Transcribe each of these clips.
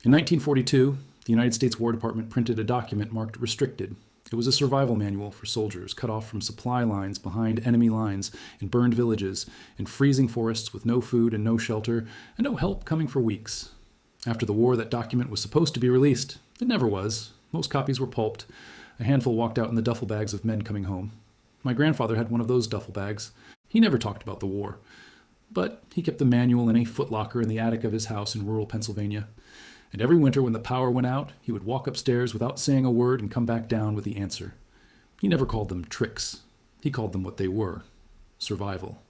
In 1942, the United States War Department printed a document marked restricted. It was a survival manual for soldiers cut off from supply lines behind enemy lines in burned villages, in freezing forests with no food and no shelter, and no help coming for weeks. After the war, that document was supposed to be released. It never was. Most copies were pulped. A handful walked out in the duffel bags of men coming home. My grandfather had one of those duffel bags. He never talked about the war, but he kept the manual in a footlocker in the attic of his house in rural Pennsylvania. And every winter when the power went out, he would walk upstairs without saying a word and come back down with the answer. He never called them tricks. He called them what they were: survival.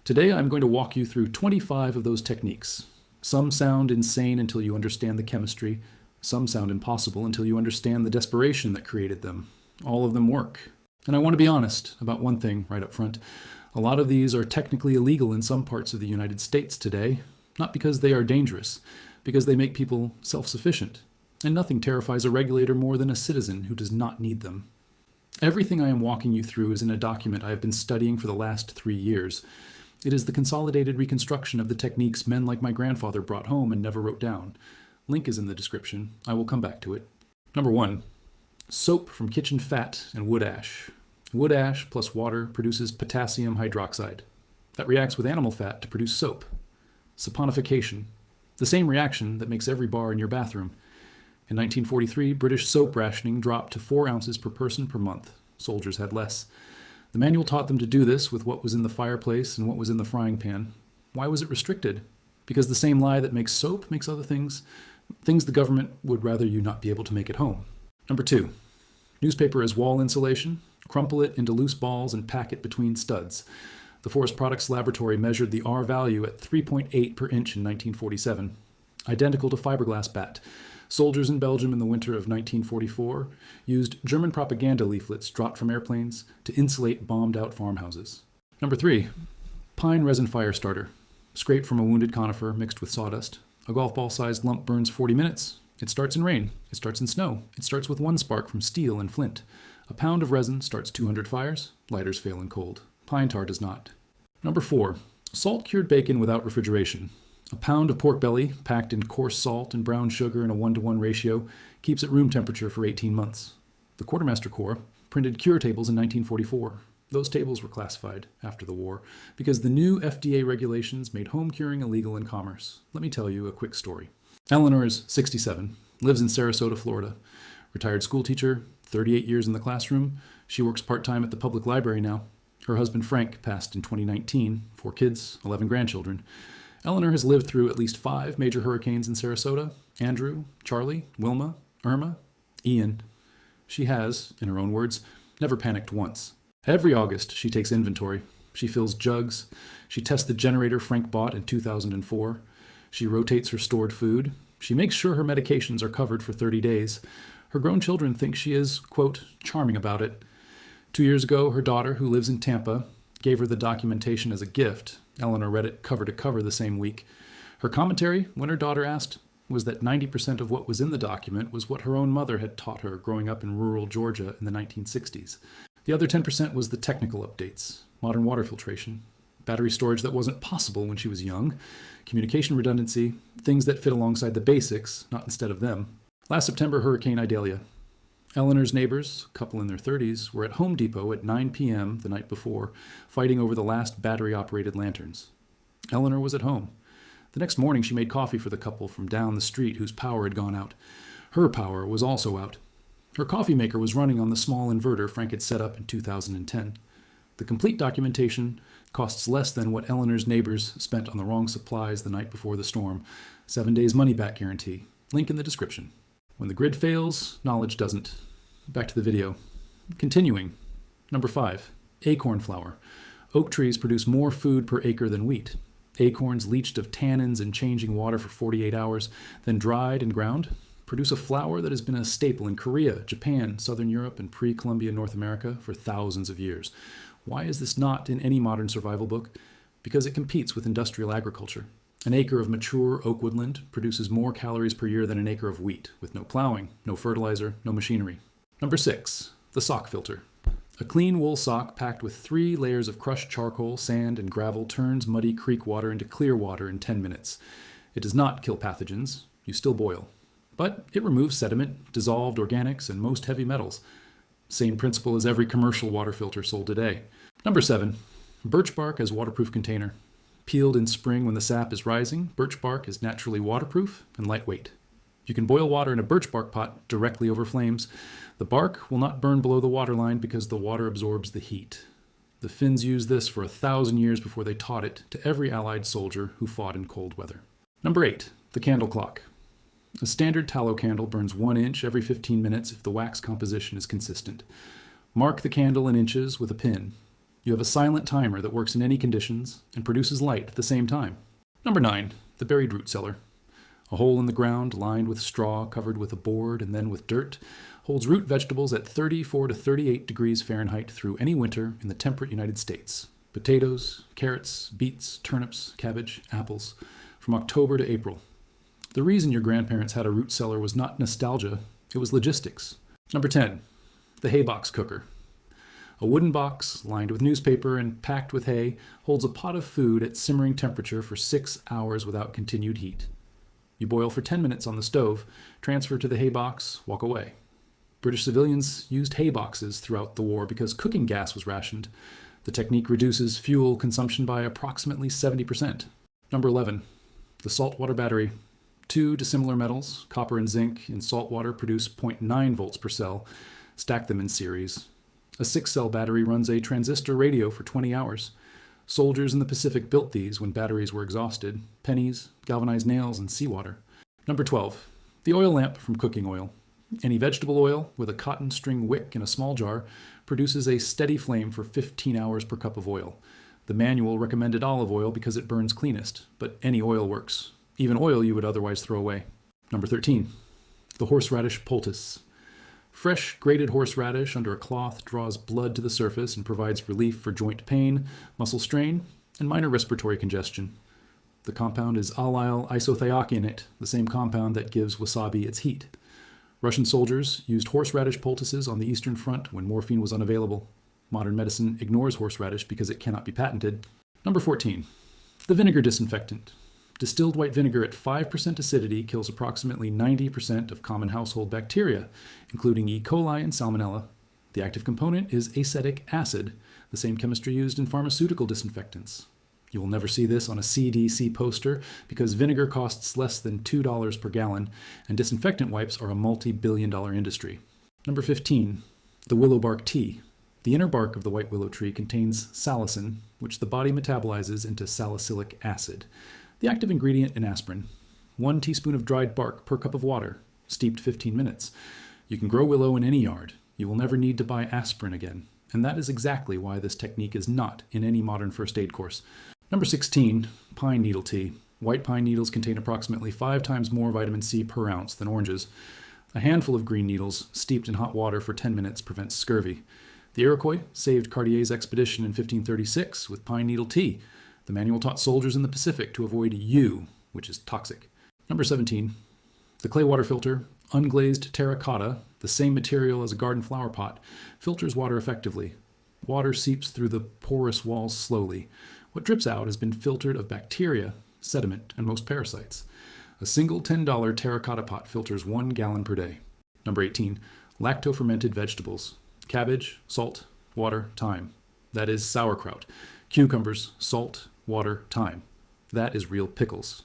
Today I'm going to walk you through 25 of those techniques. Some sound insane until you understand the chemistry. Some sound impossible until you understand the desperation that created them. All of them work. And I want to be honest about one thing right up front. A lot of these are technically illegal in some parts of the United States today, not because they are dangerous, because they make people self-sufficient. And nothing terrifies a regulator more than a citizen who does not need them. Everything I am walking you through is in a document I have been studying for the last 3 years. It is the consolidated reconstruction of the techniques men like my grandfather brought home and never wrote down. Link is in the description. I will come back to it. Number 1. Soap from kitchen fat and wood ash. Wood ash plus water produces potassium hydroxide. That reacts with animal fat to produce soap. Saponification. The same reaction that makes every bar in your bathroom. In 1943, British soap rationing dropped to 4 ounces per person per month. Soldiers had less. The manual taught them to do this with what was in the fireplace and what was in the frying pan. Why was it restricted? Because the same lye that makes soap makes other things the government would rather you not be able to make at home. Number 2. Newspaper as wall insulation. Crumple it into loose balls and pack it between studs. The Forest Products Laboratory measured the R value at 3.8 per inch in 1947, identical to fiberglass bat. Soldiers in Belgium in the winter of 1944 used German propaganda leaflets dropped from airplanes to insulate bombed-out farmhouses. Number 3. Pine resin fire starter. Scraped from a wounded conifer mixed with sawdust. A golf ball-sized lump burns 40 minutes. It starts in rain. It starts in snow. It starts with 1 spark from steel and flint. A pound of resin starts 200 fires. Lighters fail in cold. Pine tar does not. Number 4. Salt-cured bacon without refrigeration. A pound of pork belly, packed in coarse salt and brown sugar in a 1-to-1 ratio, keeps at room temperature for 18 months. The Quartermaster Corps printed cure tables in 1944. Those tables were classified after the war because the new FDA regulations made home curing illegal in commerce. Let me tell you a quick story. Eleanor is 67, lives in Sarasota, Florida. Retired school teacher, 38 years in the classroom. She works part-time at the public library now. Her husband Frank passed in 2019, 4 kids, 11 grandchildren. Eleanor has lived through at least 5 major hurricanes in Sarasota: Andrew, Charlie, Wilma, Irma, Ian. She has, in her own words, never panicked once. Every August, she takes inventory. She fills jugs. She tests the generator Frank bought in 2004. She rotates her stored food. She makes sure her medications are covered for 30 days. Her grown children think she is, quote, charming about it. 2 years ago, her daughter, who lives in Tampa, gave her the documentation as a gift. Eleanor read it cover to cover the same week. Her commentary, when her daughter asked, was that 90% of what was in the document was what her own mother had taught her growing up in rural Georgia in the 1960s. The other 10% was the technical updates: modern water filtration, battery storage that wasn't possible when she was young, communication redundancy, things that fit alongside the basics, not instead of them. Last September, Hurricane Idalia. Eleanor's neighbors, a couple in their 30s, were at Home Depot at 9 p.m. the night before, fighting over the last battery-operated lanterns. Eleanor was at home. The next morning, she made coffee for the couple from down the street whose power had gone out. Her power was also out. Her coffee maker was running on the small inverter Frank had set up in 2010. The complete documentation costs less than what Eleanor's neighbors spent on the wrong supplies the night before the storm. 7 days money-back guarantee. Link in the description. When the grid fails, knowledge doesn't. Back to the video. Continuing. Number 5. Acorn flour. Oak trees produce more food per acre than wheat. Acorns leached of tannins and changing water for 48 hours, then dried and ground, produce a flour that has been a staple in Korea, Japan, Southern Europe, and pre-Columbian North America for thousands of years. Why is this not in any modern survival book? Because it competes with industrial agriculture. An acre of mature oak woodland produces more calories per year than an acre of wheat, with no plowing, no fertilizer, no machinery. Number 6. The sock filter. A clean wool sock packed with 3 layers of crushed charcoal, sand, and gravel turns muddy creek water into clear water in 10 minutes. It does not kill pathogens. You still boil. But it removes sediment, dissolved organics, and most heavy metals. Same principle as every commercial water filter sold today. Number 7. Birch bark as waterproof container. Peeled in spring when the sap is rising, birch bark is naturally waterproof and lightweight. You can boil water in a birch bark pot directly over flames. The bark will not burn below the water line because the water absorbs the heat. The Finns used this for 1,000 years before they taught it to every Allied soldier who fought in cold weather. Number 8. The candle clock. A standard tallow candle burns 1 inch every 15 minutes if the wax composition is consistent. Mark the candle in inches with a pin. You have a silent timer that works in any conditions and produces light at the same time. Number 9. The buried root cellar. A hole in the ground lined with straw covered with a board and then with dirt holds root vegetables at 34 to 38 degrees Fahrenheit through any winter in the temperate United States. Potatoes, carrots, beets, turnips, cabbage, apples, from October to April. The reason your grandparents had a root cellar was not nostalgia, it was logistics. Number 10. The hay box cooker. A wooden box lined with newspaper and packed with hay holds a pot of food at simmering temperature for 6 hours without continued heat. You boil for 10 minutes on the stove, transfer to the hay box, walk away. British civilians used hay boxes throughout the war because cooking gas was rationed. The technique reduces fuel consumption by approximately 70%. Number 11. The saltwater battery. 2 dissimilar metals, copper and zinc, in salt water produce 0.9 volts per cell. Stack them in series. A 6-cell battery runs a transistor radio for 20 hours. Soldiers in the Pacific built these when batteries were exhausted. Pennies, galvanized nails, and seawater. Number 12. The oil lamp from cooking oil. Any vegetable oil with a cotton string wick in a small jar produces a steady flame for 15 hours per cup of oil. The manual recommended olive oil because it burns cleanest, but any oil works. Even oil you would otherwise throw away. Number 13. The horseradish poultice. Fresh grated horseradish under a cloth draws blood to the surface and provides relief for joint pain, muscle strain, and minor respiratory congestion. The compound is allyl isothiocyanate, the same compound that gives wasabi its heat. Russian soldiers used horseradish poultices on the Eastern Front when morphine was unavailable. Modern medicine ignores horseradish because it cannot be patented. Number 14. The vinegar disinfectant. Distilled white vinegar at 5% acidity kills approximately 90% of common household bacteria, including E. coli and Salmonella. The active component is acetic acid, the same chemistry used in pharmaceutical disinfectants. You will never see this on a CDC poster because vinegar costs less than $2 per gallon, and disinfectant wipes are a multi-billion-dollar industry. Number 15. The willow bark tea. The inner bark of the white willow tree contains salicin, which the body metabolizes into salicylic acid. The active ingredient in aspirin. 1 teaspoon of dried bark per cup of water, steeped 15 minutes. You can grow willow in any yard. You will never need to buy aspirin again. And that is exactly why this technique is not in any modern first aid course. Number 16, pine needle tea. White pine needles contain approximately 5 times more vitamin C per ounce than oranges. A handful of green needles, steeped in hot water for 10 minutes, prevents scurvy. The Iroquois saved Cartier's expedition in 1536 with pine needle tea. The manual taught soldiers in the Pacific to avoid U, which is toxic. Number 17. The clay water filter, unglazed terracotta, the same material as a garden flower pot, filters water effectively. Water seeps through the porous walls slowly. What drips out has been filtered of bacteria, sediment, and most parasites. A single $10 terracotta pot filters 1 gallon per day. Number 18. Lacto-fermented vegetables. Cabbage, salt, water, thyme. That is sauerkraut. Cucumbers, salt, water, thyme. That is real pickles.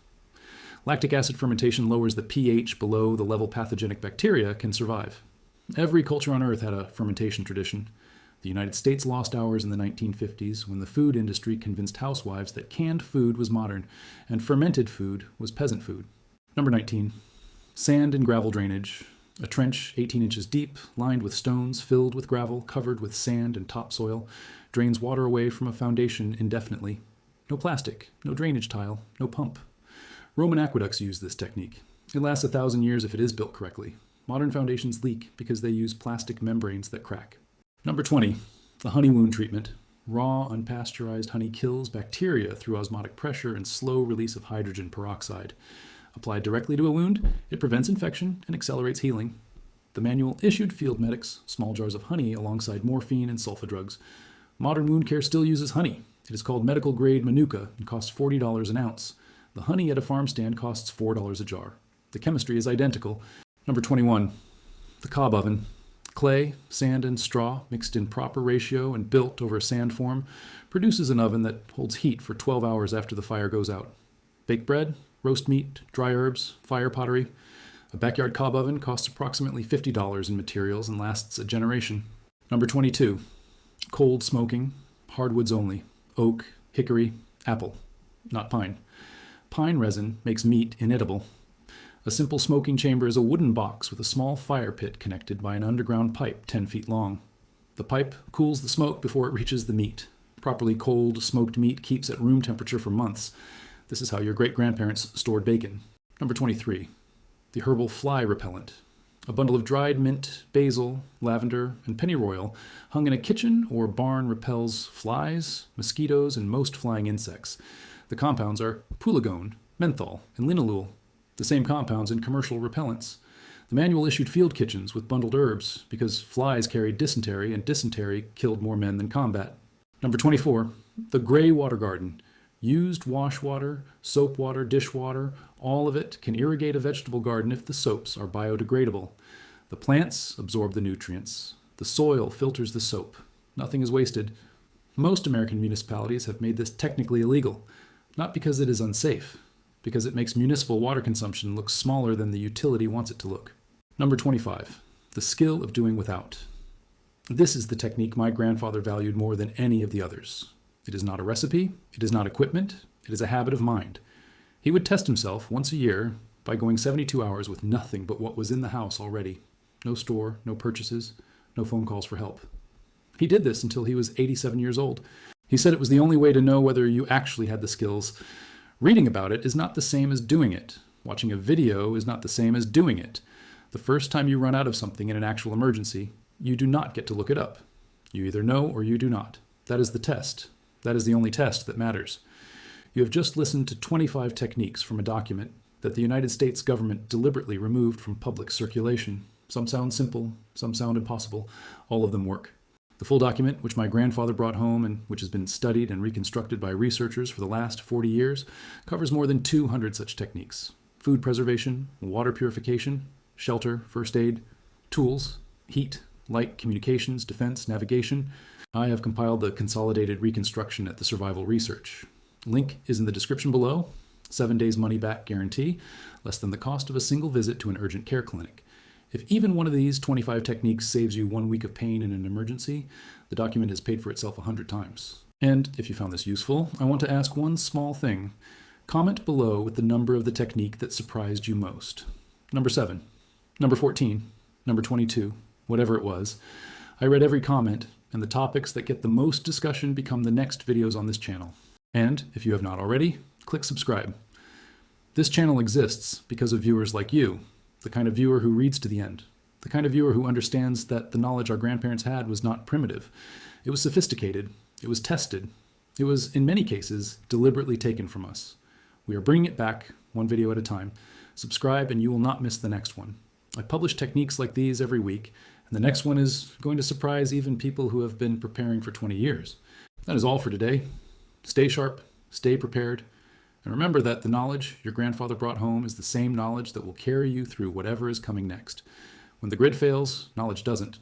Lactic acid fermentation lowers the pH below the level pathogenic bacteria can survive. Every culture on Earth had a fermentation tradition. The United States lost ours in the 1950s when the food industry convinced housewives that canned food was modern and fermented food was peasant food. Number 19. Sand and gravel drainage. A trench 18 inches deep, lined with stones, filled with gravel, covered with sand and topsoil, drains water away from a foundation indefinitely. No plastic, no drainage tile, no pump. Roman aqueducts use this technique. It lasts 1,000 years if it is built correctly. Modern foundations leak because they use plastic membranes that crack. Number 20. The honey wound treatment. Raw, unpasteurized honey kills bacteria through osmotic pressure and slow release of hydrogen peroxide. Applied directly to a wound, it prevents infection and accelerates healing. The manual issued field medics small jars of honey alongside morphine and sulfa drugs. Modern wound care still uses honey. It is called medical-grade manuka and costs $40 an ounce. The honey at a farm stand costs $4 a jar. The chemistry is identical. Number 21, the cob oven. Clay, sand, and straw mixed in proper ratio and built over a sand form produces an oven that holds heat for 12 hours after the fire goes out. Baked bread, roast meat, dry herbs, fire pottery. A backyard cob oven costs approximately $50 in materials and lasts a generation. Number 22, cold smoking, hardwoods only. Oak, hickory, apple, not pine. Pine resin makes meat inedible. A simple smoking chamber is a wooden box with a small fire pit connected by an underground pipe 10 feet long. The pipe cools the smoke before it reaches the meat. Properly cold, smoked meat keeps at room temperature for months. This is how your great-grandparents stored bacon. Number 23, the herbal fly repellent. A bundle of dried mint, basil, lavender, and pennyroyal hung in a kitchen or barn repels flies, mosquitoes, and most flying insects. The compounds are pulegone, menthol, and linalool, the same compounds in commercial repellents. The manual issued field kitchens with bundled herbs because flies carried dysentery and dysentery killed more men than combat. Number 24, the gray water garden. Used wash water, soap water, dishwater, all of it can irrigate a vegetable garden if the soaps are biodegradable. The plants absorb the nutrients. The soil filters the soap. Nothing is wasted. Most American municipalities have made this technically illegal, not because it is unsafe, because it makes municipal water consumption look smaller than the utility wants it to look. Number 25, the skill of doing without. This is the technique my grandfather valued more than any of the others. It is not a recipe, it is not equipment, it is a habit of mind. He would test himself once a year by going 72 hours with nothing but what was in the house already. No store, no purchases, no phone calls for help. He did this until he was 87 years old. He said it was the only way to know whether you actually had the skills. Reading about it is not the same as doing it. Watching a video is not the same as doing it. The first time you run out of something in an actual emergency, you do not get to look it up. You either know or you do not. That is the test. That is the only test that matters. You have just listened to 25 techniques from a document that the United States government deliberately removed from public circulation. Some sound simple, some sound impossible. All of them work. The full document, which my grandfather brought home and which has been studied and reconstructed by researchers for the last 40 years, covers more than 200 such techniques. Food preservation, water purification, shelter, first aid, tools, heat, light, communications, defense, navigation. I have compiled the consolidated reconstruction at the Survival Research. Link is in the description below. 7 days money-back guarantee, less than the cost of a single visit to an urgent care clinic. If even one of these 25 techniques saves you 1 week of pain in an emergency, the document has paid for itself 100 times. And if you found this useful, I want to ask one small thing. Comment below with the number of the technique that surprised you most. Number 7, number 14, number 22, whatever it was. I read every comment, and the topics that get the most discussion become the next videos on this channel. And if you have not already, click subscribe. This channel exists because of viewers like you, the kind of viewer who reads to the end, the kind of viewer who understands that the knowledge our grandparents had was not primitive. It was sophisticated. It was tested. It was, in many cases, deliberately taken from us. We are bringing it back, one video at a time. Subscribe and you will not miss the next one. I publish techniques like these every week, and the next one is going to surprise even people who have been preparing for 20 years. That is all for today. Stay sharp, stay prepared, and remember that the knowledge your grandfather brought home is the same knowledge that will carry you through whatever is coming next. When the grid fails, knowledge doesn't.